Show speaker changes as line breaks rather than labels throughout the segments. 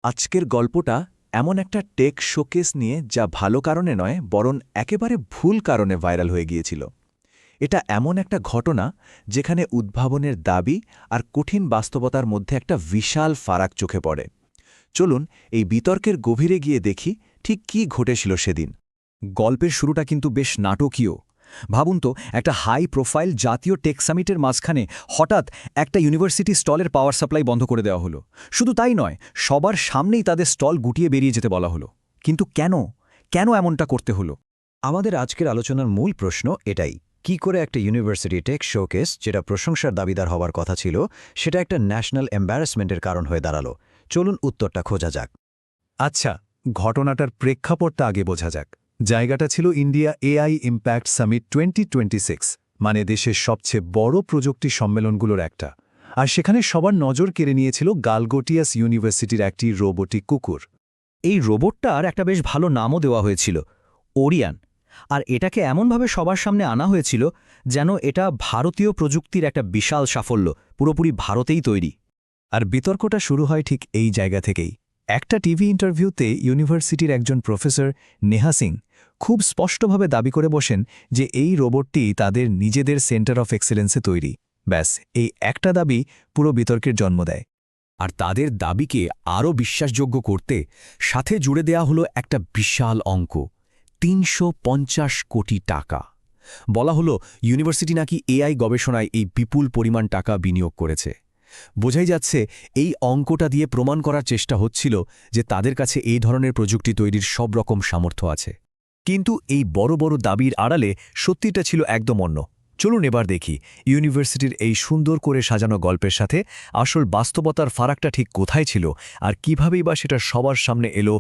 আজকের গল্পটা এমন একটা টেক শোকেস নিয়ে যা ভালো কারণে নয় বরং একেবারে ভুল কারণে ভাইরাল হয়ে গিয়েছিল। এটা এমন একটা ঘটনা যেখানে উদ্ভাবনের দাবি আর কঠিন বাস্তবতার মধ্যে একটা বিশাল ফারাক চোখে পড়ে। চলুন এই বিতর্কের গভীরে গিয়ে দেখি ঠিক কী ঘটেছিল সেদিন।
গল্পের শুরুটা কিন্তু বেশ নাটকীয়। ভাবুন তো, একটা হাই প্রোফাইল জাতীয় টেক সামিটের মাঝখানে হঠাৎ একটা ইউনিভার্সিটি স্টলের পাওয়ার সাপ্লাই বন্ধ করে দেওয়া হলো। শুধু তাই নয়, সবার সামনেই তাদের স্টল গুটিয়ে বেরিয়ে যেতে বলা হলো। কিন্তু কেন এমনটা করতে হলো?
আমাদের আজকের আলোচনার মূল প্রশ্ন এটাই, কি করে একটা ইউনিভার্সিটি টেক শোকেস, যেটা প্রশংসার দাবিদার হওয়ার কথা ছিল, সেটা একটা ন্যাশনাল এম্বারাসমেন্টের কারণ হয়ে দাঁড়ালো। চলুন উত্তরটা খোঁজা যাক।
আচ্ছা, ঘটনাটার প্রেক্ষাপটটা আগে বোঝা যাক। জায়গাটা ছিল ইন্ডিয়া এআই ইম্প্যাক্ট সামিট 2026, মানে দেশের সবচেয়ে বড় প্রযুক্তি সম্মেলনগুলোর একটা। আর সেখানে সবার নজর কেড়ে নিয়েছিল গালগোটিয়াস ইউনিভার্সিটির একটি রোবোটিক কুকুর।
এই রোবটটার একটা বেশ ভালো নামও দেওয়া হয়েছিল, ওরিয়ান। আর এটাকে এমনভাবে সবার সামনে আনা হয়েছিল যেন এটা ভারতীয় প্রযুক্তির একটা বিশাল সাফল্য, পুরোপুরি ভারতেই তৈরি।
আর বিতর্কটা শুরু হয় ঠিক এই জায়গা থেকেই। একটা টিভি ইন্টারভিউতে ইউনিভার্সিটির একজন প্রফেসর নেহা সিং খুব স্পষ্টভাবে দাবি করে বসেন যে এই রোবটটি তাদের নিজেদের সেন্টার অফ এক্সেলেন্সে তৈরি। ব্যাস, এই একটা দাবি পুরো বিতর্কের জন্ম দেয়।
আর তাদের দাবিকে আরও বিশ্বাসযোগ্য করতে সাথে জুড়ে দেয়া হলো একটা বিশাল অঙ্ক, ৩৫০ কোটি টাকা। বলা হলো ইউনিভার্সিটি নাকি এআই গবেষণায় এই বিপুল পরিমাণ টাকা বিনিয়োগ করেছে। বোঝাই যাচ্ছে এই অঙ্কটা দিয়ে প্রমাণ করার চেষ্টা হচ্ছিল যে তাদের কাছে এই ধরনের প্রযুক্তি তৈরির সব রকম সামর্থ্য আছে। কিন্তু এই বড় বড় দাবির আড়ালে সত্যিটা ছিল একদম অন্য। চলুন এবার দেখি ইউনিভার্সিটির এই সুন্দর করে সাজানো গল্পের সাথে আসল বাস্তবতার ফারাকটা ঠিক কোথায় ছিল আর কীভাবেই বা সেটা সবার সামনে এলো।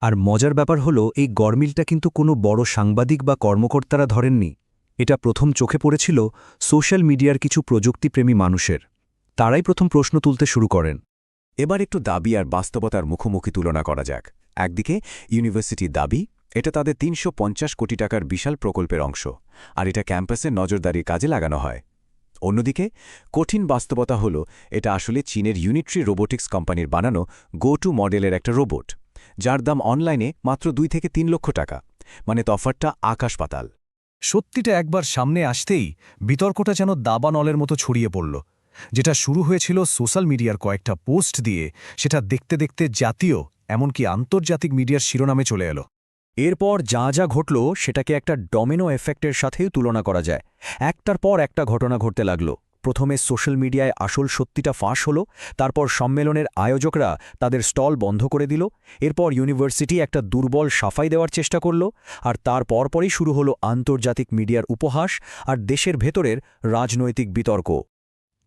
আর মজার ব্যাপার হলো, এই গরমিলটা কিন্তু কোনো বড় সাংবাদিক বা কর্মকর্তারা ধরেননি। এটা প্রথম চোখে পড়েছিল সোশ্যাল মিডিয়ার কিছু প্রযুক্তিপ্রেমী মানুষের। তারাই প্রথম প্রশ্ন তুলতে শুরু করেন।
এবার একটু দাবি আর বাস্তবতার মুখোমুখি তুলনা করা যাক। একদিকে ইউনিভার্সিটির দাবি এটা তাদের ৩৫০ কোটি টাকার বিশাল প্রকল্পের অংশ, আর এটা ক্যাম্পাসের নজরদারির কাজে লাগানো হয়। অন্যদিকে কঠিন বাস্তবতা হল এটা আসলে চীনের ইউনিট্রি রোবোটিক্স কোম্পানির বানানো গো-টু মডেলের একটা রোবট, যার দাম অনলাইনে মাত্র ২ থেকে ৩ লক্ষ টাকা। মানে তফাৎটা আকাশ পাতাল।
সত্যিটা একবার সামনে আসতেই বিতর্কটা যেন দাবানলের মতো ছড়িয়ে পড়ল। যেটা শুরু হয়েছিল সোশ্যাল মিডিয়ার কয়েকটা পোস্ট দিয়ে, সেটা দেখতে দেখতে জাতীয়, এমনকি আন্তর্জাতিক মিডিয়ার শিরোনামে চলে এলো।
এরপর যা ঘটল সেটাকে একটা ডমিনো এফেক্টের সাথেও তুলনা করা যায়। একটার পর একটা ঘটনা ঘটতে লাগল। প্রথমে সোশ্যাল মিডিয়ায় আসল সত্যিটা ফাঁস হলো, তারপর সম্মেলনের আয়োজকরা তাদের স্টল বন্ধ করে দিল, এরপর ইউনিভার্সিটি একটা দুর্বল সাফাই দেওয়ার চেষ্টা করল, আর তার পরপরই শুরু হলো আন্তর্জাতিক মিডিয়ার উপহাস আর দেশের ভেতরের রাজনৈতিক বিতর্ক।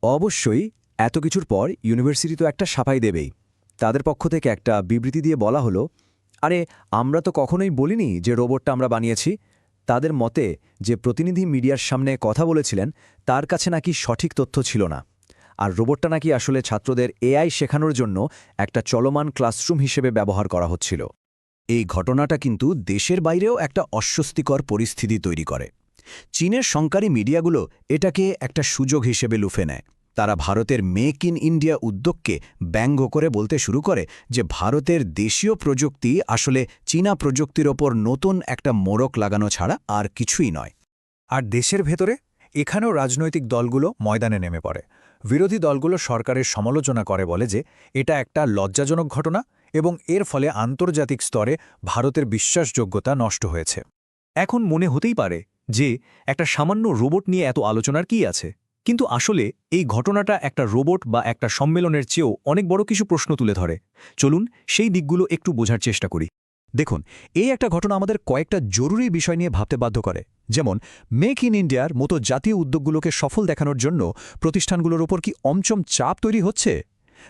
অবশ্যই এত কিছুর পর ইউনিভার্সিটি তো একটা সাফাই দেবেই। তাদের পক্ষ থেকে একটা বিবৃতি দিয়ে বলা হলো, আরে আমরা তো কখনোই বলিনি যে রোবটটা আমরা বানিয়েছি। তাদের মতে যে প্রতিনিধি মিডিয়ার সামনে কথা বলেছিলেন তার কাছে নাকি সঠিক তথ্য ছিল না, আর রোবটটা নাকি আসলে ছাত্রদের এআই শেখানোর জন্য একটা চলমান ক্লাসরুম হিসেবে ব্যবহার করা হচ্ছিল। এই ঘটনাটা কিন্তু দেশের বাইরেও একটা অস্বস্তিকর পরিস্থিতি তৈরি করে। চীনের সংকারী মিডিয়াগুলো এটাকে একটা সুযোগ হিসেবে লুফে নেয়। তারা ভারতের মেক ইন ইন্ডিয়া উদ্যোগকে ব্যঙ্গ করে বলতে শুরু করে যে ভারতের দেশীয় প্রযুক্তি আসলে চীনা প্রযুক্তির ওপর নতুন একটা মোড়ক লাগানো ছাড়া আর কিছুই নয়।
আর দেশের ভেতরে এখানেও রাজনৈতিক দলগুলো ময়দানে নেমে পড়ে। বিরোধী দলগুলো সরকারের সমালোচনা করে, বলে যে এটা একটা লজ্জাজনক ঘটনা এবং এর ফলে আন্তর্জাতিক স্তরে ভারতের বিশ্বাসযোগ্যতা নষ্ট হয়েছে। এখন মনে হতেই পারে যে একটা সামান্য রোবট নিয়ে এত আলোচনার কি আছে, কিন্তু আসলে এই ঘটনাটা একটা রোবট বা একটা সম্মেলনের চেয়েও অনেক বড় কিছু প্রশ্ন তুলে ধরে। চলুন সেই দিকগুলো একটু বোঝার চেষ্টা করি।
দেখুন, এই একটা ঘটনা আমাদের কয়েকটা জরুরি বিষয় নিয়ে ভাবতে বাধ্য করে। যেমন, মেক ইন ইন্ডিয়ার মতো জাতীয় উদ্যোগগুলোকে সফল দেখানোর জন্য প্রতিষ্ঠানগুলোর ওপর কি অমচম চাপ তৈরি হচ্ছে।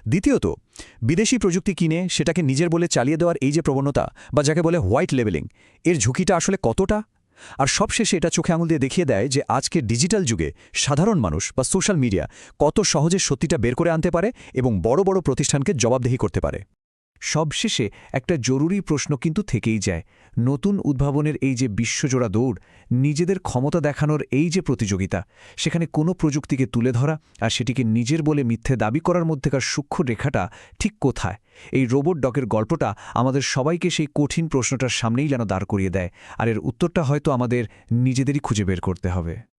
দ্বিতীয়ত, বিদেশি প্রযুক্তি কিনে সেটাকে নিজের বলে চালিয়ে দেওয়ার এই যে প্রবণতা, বা যাকে বলে হোয়াইট লেবেলিং, এর ঝুঁকিটা আসলে কতটা। আর সবশেষে এটা চোখে আঙুল দিয়ে দেখিয়ে দেয় যে আজকের ডিজিটাল যুগে সাধারণ মানুষ বা সোশ্যাল মিডিয়া কত সহজে সত্যিটা বের করে আনতে পারে এবং বড় বড় প্রতিষ্ঠানকে জবাবদিহি করতে পারে।
সবশেষে একটা জরুরি প্রশ্ন কিন্তু থেকেই যায়, নতুন উদ্ভাবনের এই যে বিশ্বজোড়া দৌড়, নিজেদের ক্ষমতা দেখানোর এই যে প্রতিযোগিতা, সেখানে কোনো প্রযুক্তিকে তুলে ধরা আর সেটিকে নিজের বলে মিথ্যে দাবি করার মধ্যেকার সূক্ষ্ম রেখাটা ঠিক কোথায়? এই রোবট ডগের গল্পটা আমাদের সবাইকে সেই কঠিন প্রশ্নটার সামনেই যেন দাঁড় করিয়ে দেয়, আর এর উত্তরটা হয়তো আমাদের নিজেদেরই খুঁজে বের করতে হবে।